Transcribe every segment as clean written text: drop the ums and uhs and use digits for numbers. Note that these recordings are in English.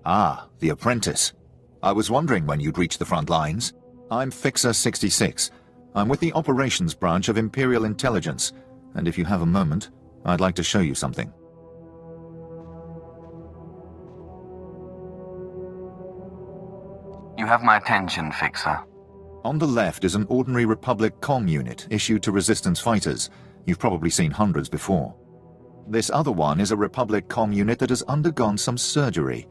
Ah, the apprentice. I was wondering when you'd reach the front lines. I'm Fixer 66. I'm with the operations branch of Imperial Intelligence, and if you have a moment, I'd like to show you something. You have my attention, Fixer. On the left is an ordinary Republic comm unit issued to Resistance fighters. You've probably seen hundreds before. This other one is a Republic comm unit that has undergone some surgery.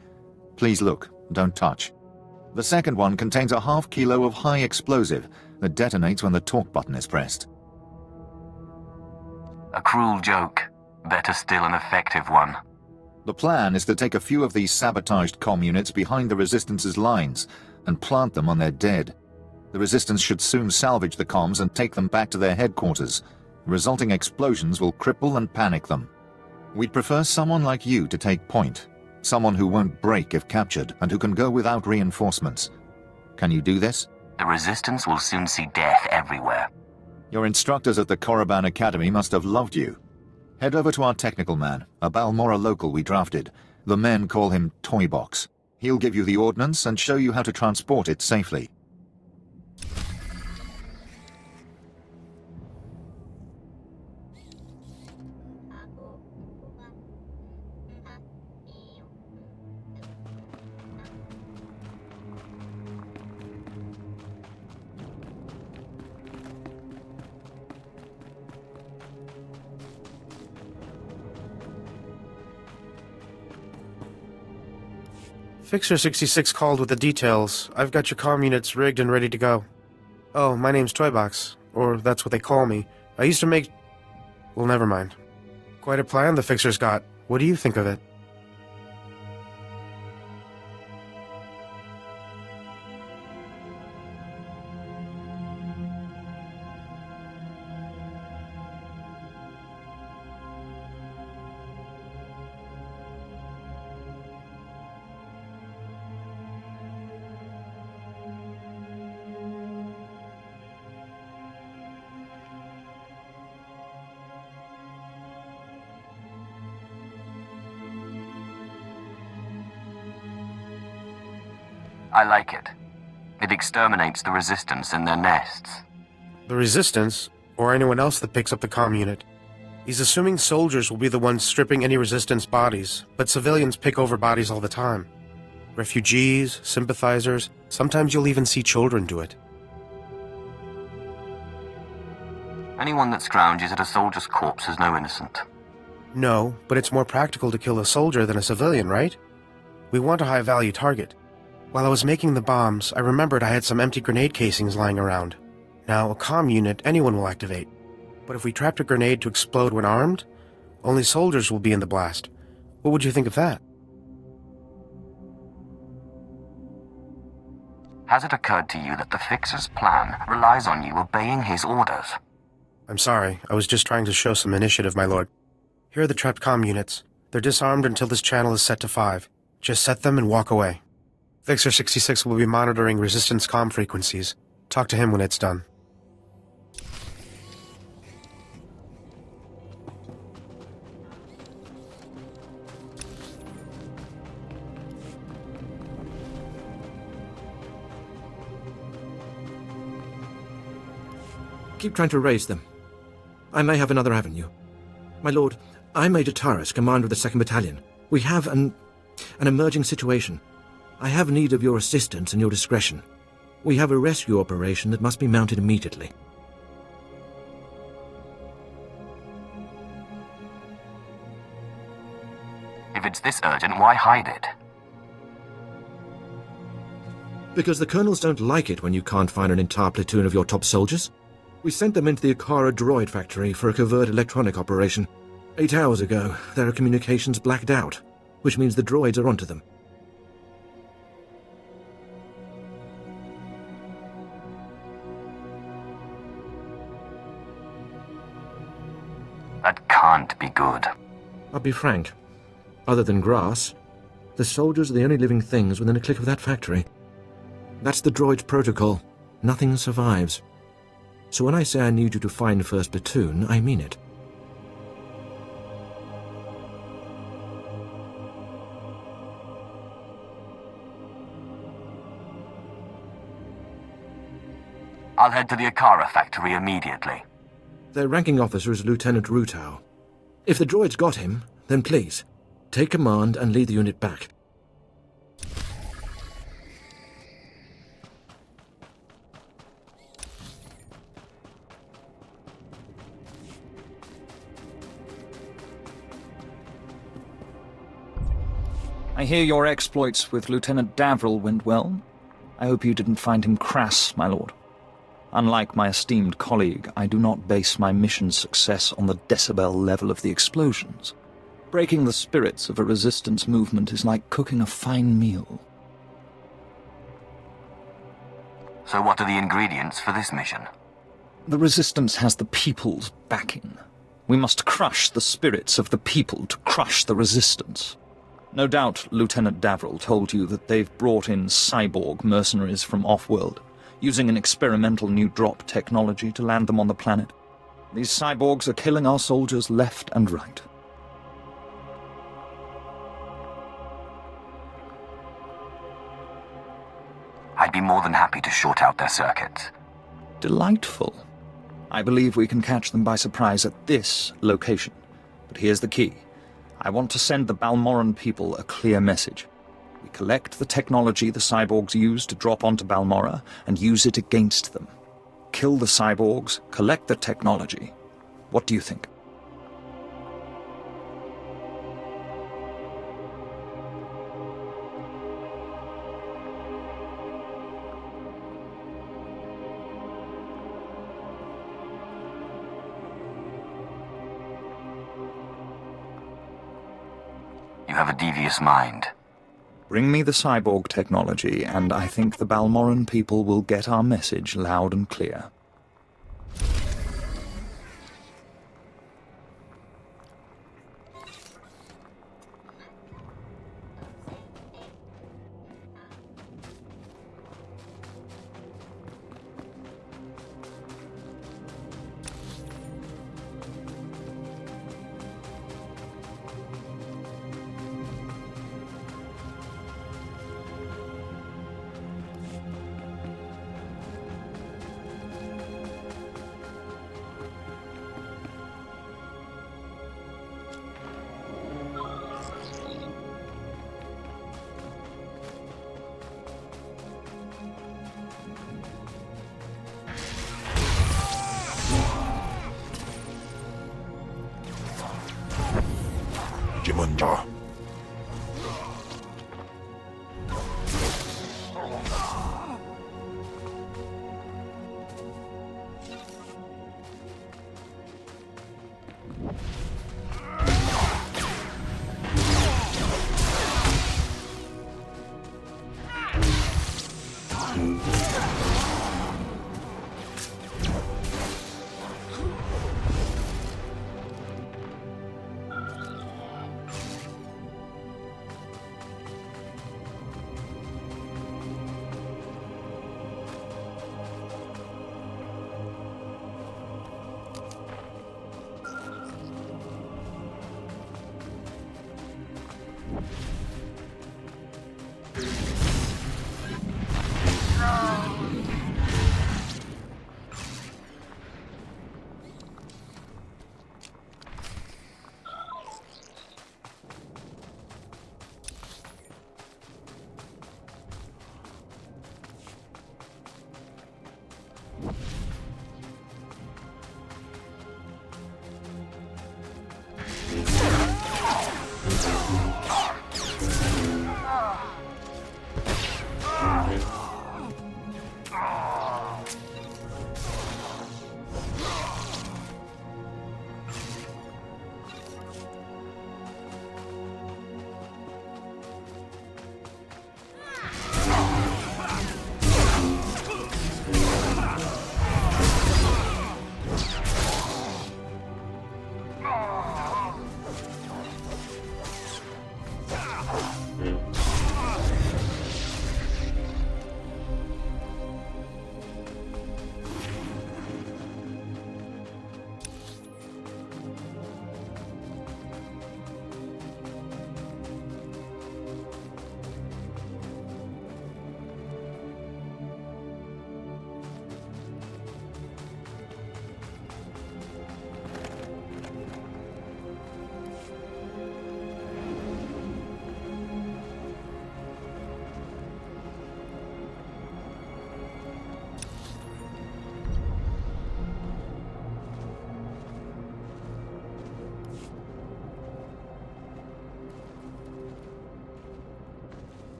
Please look, don't touch. The second one contains a half kilo of high explosive that detonates when the talk button is pressed. A cruel joke. Better still, an effective one. The plan is to take a few of these sabotaged comm units behind the Resistance's lines and plant them on their dead. The Resistance should soon salvage the comms and take them back to their headquarters. The resulting explosions will cripple and panic them. We'd prefer someone like you to take point. Someone who won't break if captured and who can go without reinforcements. Can you do this? The Resistance will soon see death everywhere. Your instructors at the Korriban Academy must have loved you. Head over to our technical man, a Balmorra local we drafted. The men call him Toybox. He'll give you the ordnance and show you how to transport it safely. Fixer 66 called with the details. I've got your comm units rigged and ready to go. Oh, my name's Toybox, or that's what they call me. I used to make... Well, never mind. Quite a plan the Fixer's got. What do you think of it? I like it. It exterminates the Resistance in their nests. The Resistance, or anyone else that picks up the comm unit. He's assuming soldiers will be the ones stripping any Resistance bodies, but civilians pick over bodies all the time. Refugees, sympathizers, sometimes you'll even see children do it. Anyone that scrounges at a soldier's corpse is no innocent. No, but it's more practical to kill a soldier than a civilian, right? We want a high-value target. While I was making the bombs, I remembered I had some empty grenade casings lying around. Now, a comm unit anyone will activate. But if we trapped a grenade to explode when armed, only soldiers will be in the blast. What would you think of that? Has it occurred to you that the Fixer's plan relies on you obeying his orders? I'm sorry, I was just trying to show some initiative, my lord. Here are the trapped comm units. They're disarmed until this channel is set to 5. Just set them and walk away. Fixer 66 will be monitoring Resistance comm frequencies. Talk to him when it's done. Keep trying to raise them. I may have another avenue. My lord, I'm Major Taris, commander of the 2nd Battalion. We have an emerging situation. I have need of your assistance and your discretion. We have a rescue operation that must be mounted immediately. If it's this urgent, why hide it? Because the colonels don't like it when you can't find an entire platoon of your top soldiers. We sent them into the Akara Droid factory for a covert electronic operation. 8 hours ago, their communications blacked out, which means the droids are onto them. That can't be good. I'll be frank. Other than grass, the soldiers are the only living things within a click of that factory. That's the droid's protocol. Nothing survives. So when I say I need you to find 1st Platoon, I mean it. I'll head to the Akara factory immediately. Their ranking officer is Lieutenant Rutau. If the droid's got him, then please, take command and lead the unit back. I hear your exploits with Lieutenant Davril went well. I hope you didn't find him crass, my lord. Unlike my esteemed colleague, I do not base my mission's success on the decibel level of the explosions. Breaking the spirits of a resistance movement is like cooking a fine meal. So what are the ingredients for this mission? The resistance has the people's backing. We must crush the spirits of the people to crush the resistance. No doubt Lieutenant Davril told you that they've brought in cyborg mercenaries from off-world, using an experimental new drop technology to land them on the planet. These cyborgs are killing our soldiers left and right. I'd be more than happy to short out their circuits. Delightful. I believe we can catch them by surprise at this location. But here's the key. I want to send the Balmoran people a clear message. We collect the technology the cyborgs use to drop onto Balmora and use it against them. Kill the cyborgs, collect the technology. What do you think? You have a devious mind. Bring me the cyborg technology, and I think the Balmoran people will get our message loud and clear. 먼저.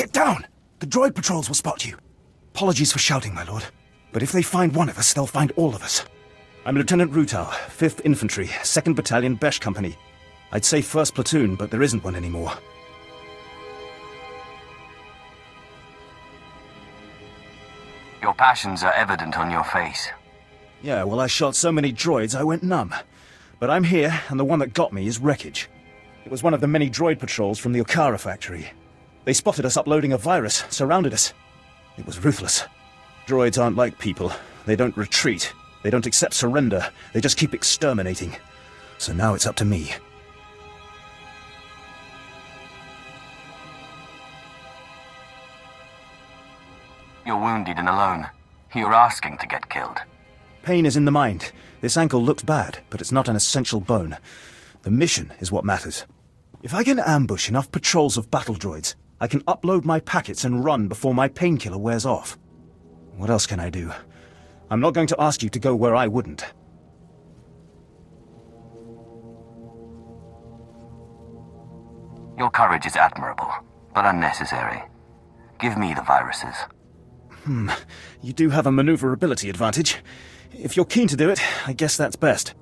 Get down! The droid patrols will spot you. Apologies for shouting, my lord. But if they find one of us, they'll find all of us. I'm Lieutenant Rutau, 5th Infantry, 2nd Battalion, Besh Company. I'd say 1st Platoon, but there isn't one anymore. Your passions are evident on your face. Yeah, well, I shot so many droids I went numb. But I'm here, and the one that got me is wreckage. It was one of the many droid patrols from the Okara factory. They spotted us uploading a virus, surrounded us. It was ruthless. Droids aren't like people. They don't retreat. They don't accept surrender. They just keep exterminating. So now it's up to me. You're wounded and alone. You're asking to get killed. Pain is in the mind. This ankle looks bad, but it's not an essential bone. The mission is what matters. If I can ambush enough patrols of battle droids, I can upload my packets and run before my painkiller wears off. What else can I do? I'm not going to ask you to go where I wouldn't. Your courage is admirable, but unnecessary. Give me the viruses. You do have a maneuverability advantage. If you're keen to do it, I guess that's best.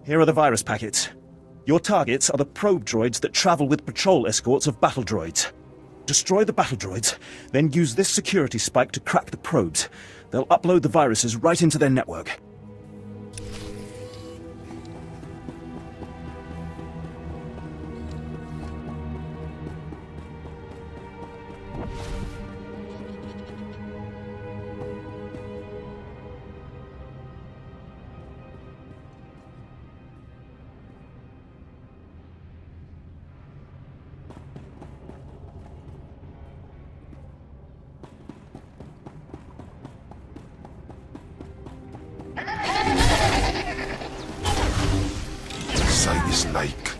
Here are the virus packets. Your targets are the probe droids that travel with patrol escorts of battle droids. Destroy the battle droids, then use this security spike to crack the probes. They'll upload the viruses right into their network. Sight is like.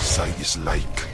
Sight is like.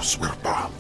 Swirpa.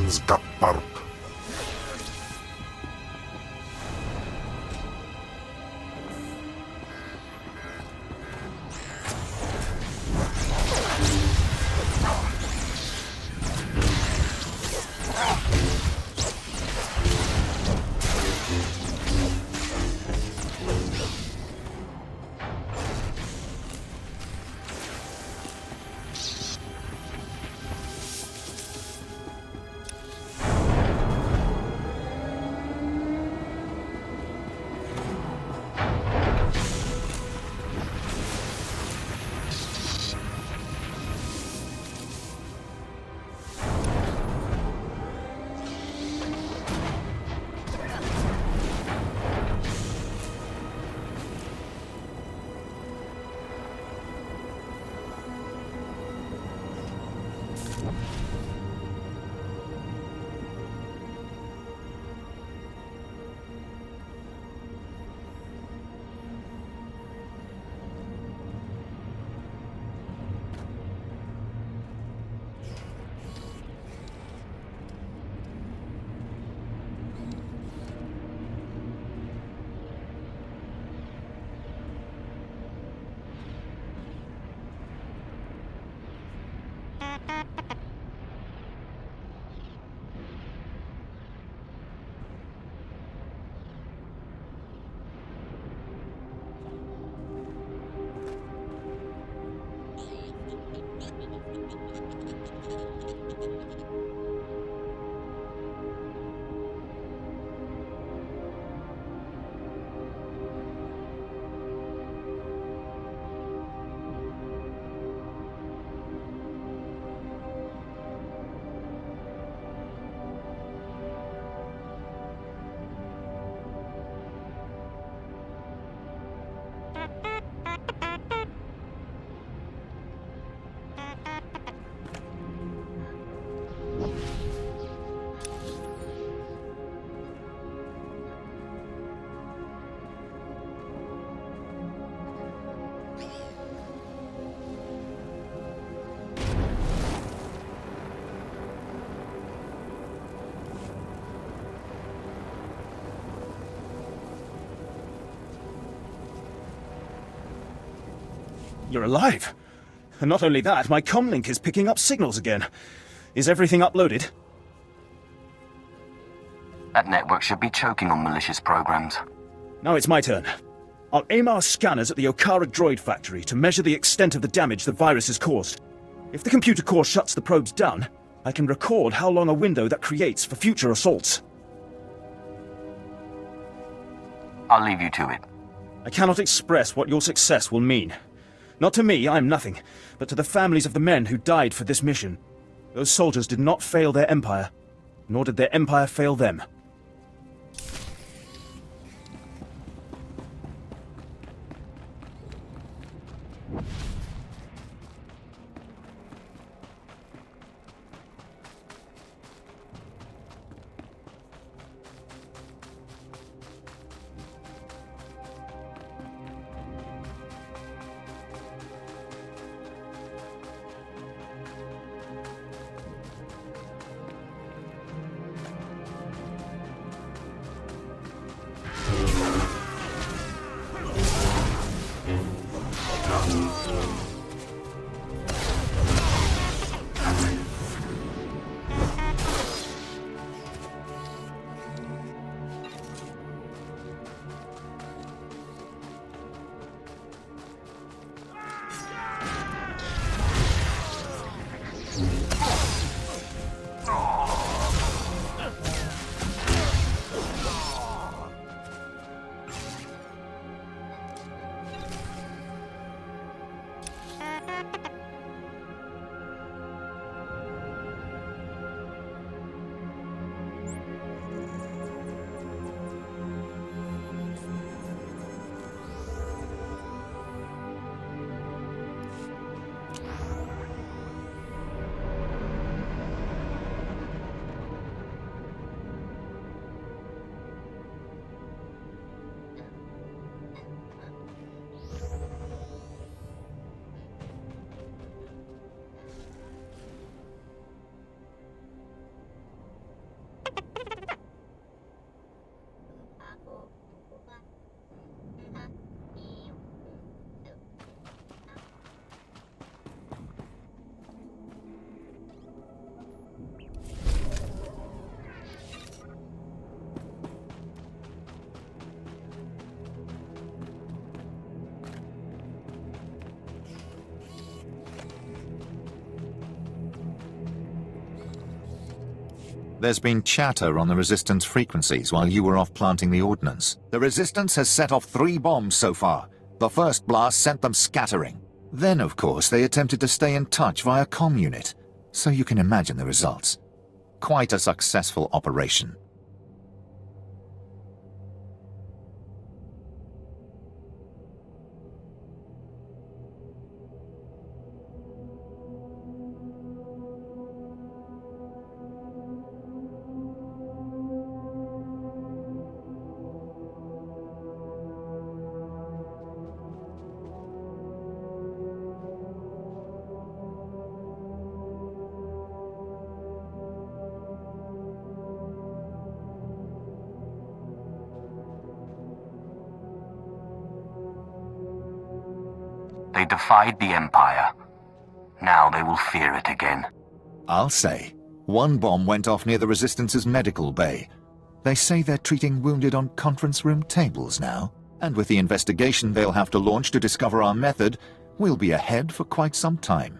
Resistance Kapparp. You're alive. And not only that, my comlink is picking up signals again. Is everything uploaded? That network should be choking on malicious programs. Now it's my turn. I'll aim our scanners at the Okara Droid factory to measure the extent of the damage the virus has caused. If the computer core shuts the probes down, I can record how long a window that creates for future assaults. I'll leave you to it. I cannot express what your success will mean. Not to me, I am nothing, but to the families of the men who died for this mission. Those soldiers did not fail their empire, nor did their empire fail them. There's been chatter on the Resistance frequencies while you were off planting the ordnance. The Resistance has set off 3 bombs so far. The first blast sent them scattering. Then, of course, they attempted to stay in touch via comm unit. So you can imagine the results. Quite a successful operation. They defied the Empire. Now they will fear it again. I'll say. 1 bomb went off near the Resistance's medical bay. They say they're treating wounded on conference room tables now. And with the investigation they'll have to launch to discover our method, we'll be ahead for quite some time.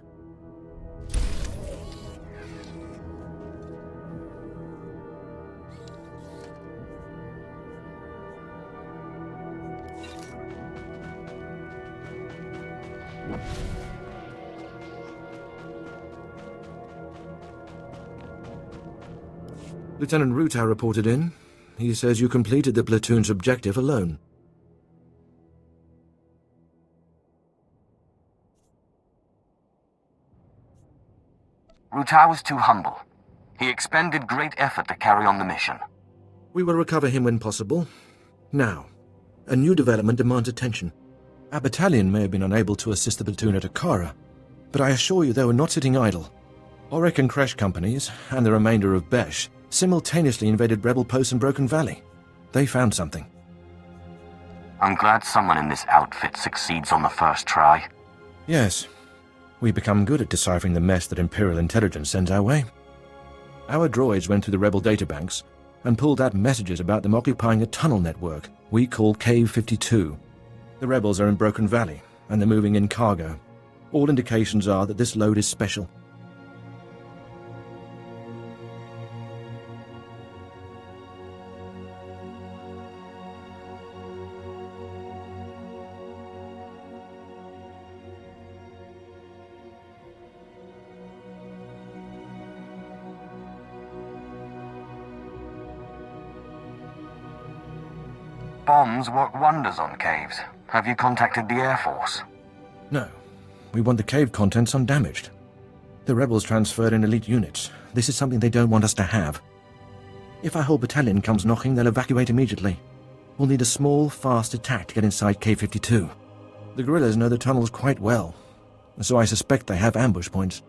Lieutenant Ruta reported in. He says you completed the platoon's objective alone. Ruta was too humble. He expended great effort to carry on the mission. We will recover him when possible. Now, a new development demands attention. Our battalion may have been unable to assist the platoon at Akara, but I assure you they were not sitting idle. Auric and Kresh companies, and the remainder of Besh, simultaneously invaded rebel posts in Broken Valley. They found something. I'm glad someone in this outfit succeeds on the first try. Yes. We become good at deciphering the mess that Imperial intelligence sends our way. Our droids went through the rebel databanks and pulled out messages about them occupying a tunnel network we call Cave 52. The rebels are in Broken Valley, and they're moving in cargo. All indications are that this load is special. Bombs work wonders on caves. Have you contacted the Air Force? No. We want the cave contents undamaged. The rebels transferred in elite units. This is something they don't want us to have. If our whole battalion comes knocking, they'll evacuate immediately. We'll need a small, fast attack to get inside K-52. The guerrillas know the tunnels quite well, so I suspect they have ambush points.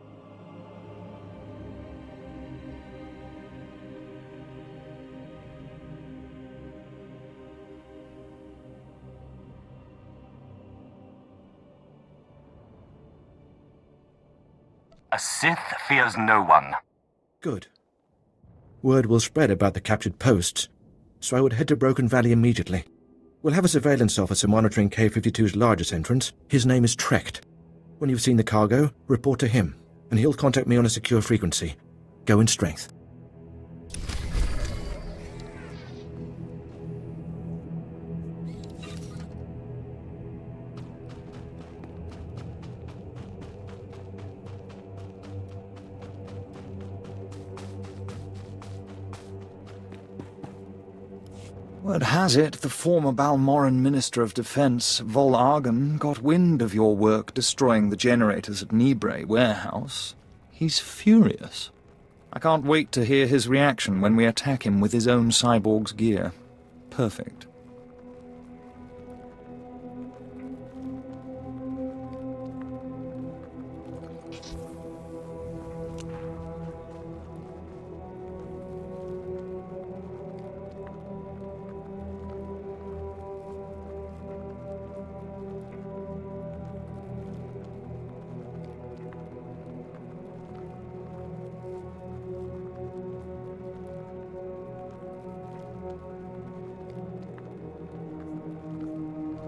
A Sith fears no one. Good. Word will spread about the captured posts, so I would head to Broken Valley immediately. We'll have a surveillance officer monitoring K-52's largest entrance. His name is Trecht. When you've seen the cargo, report to him, and he'll contact me on a secure frequency. Go in strength. Word has it the former Balmoran Minister of Defense, Vol Argon, got wind of your work destroying the generators at Nibre warehouse. He's furious. I can't wait to hear his reaction when we attack him with his own cyborg's gear. Perfect.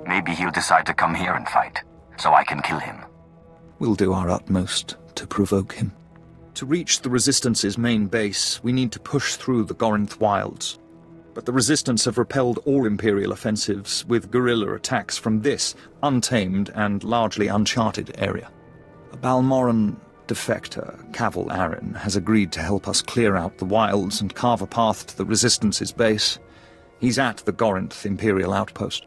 Maybe he'll decide to come here and fight, so I can kill him. We'll do our utmost to provoke him. To reach the Resistance's main base, we need to push through the Gorinth wilds. But the Resistance have repelled all Imperial offensives with guerrilla attacks from this untamed and largely uncharted area. A Balmoran defector, Cavil Aaron, has agreed to help us clear out the wilds and carve a path to the Resistance's base. He's at the Gorinth Imperial outpost.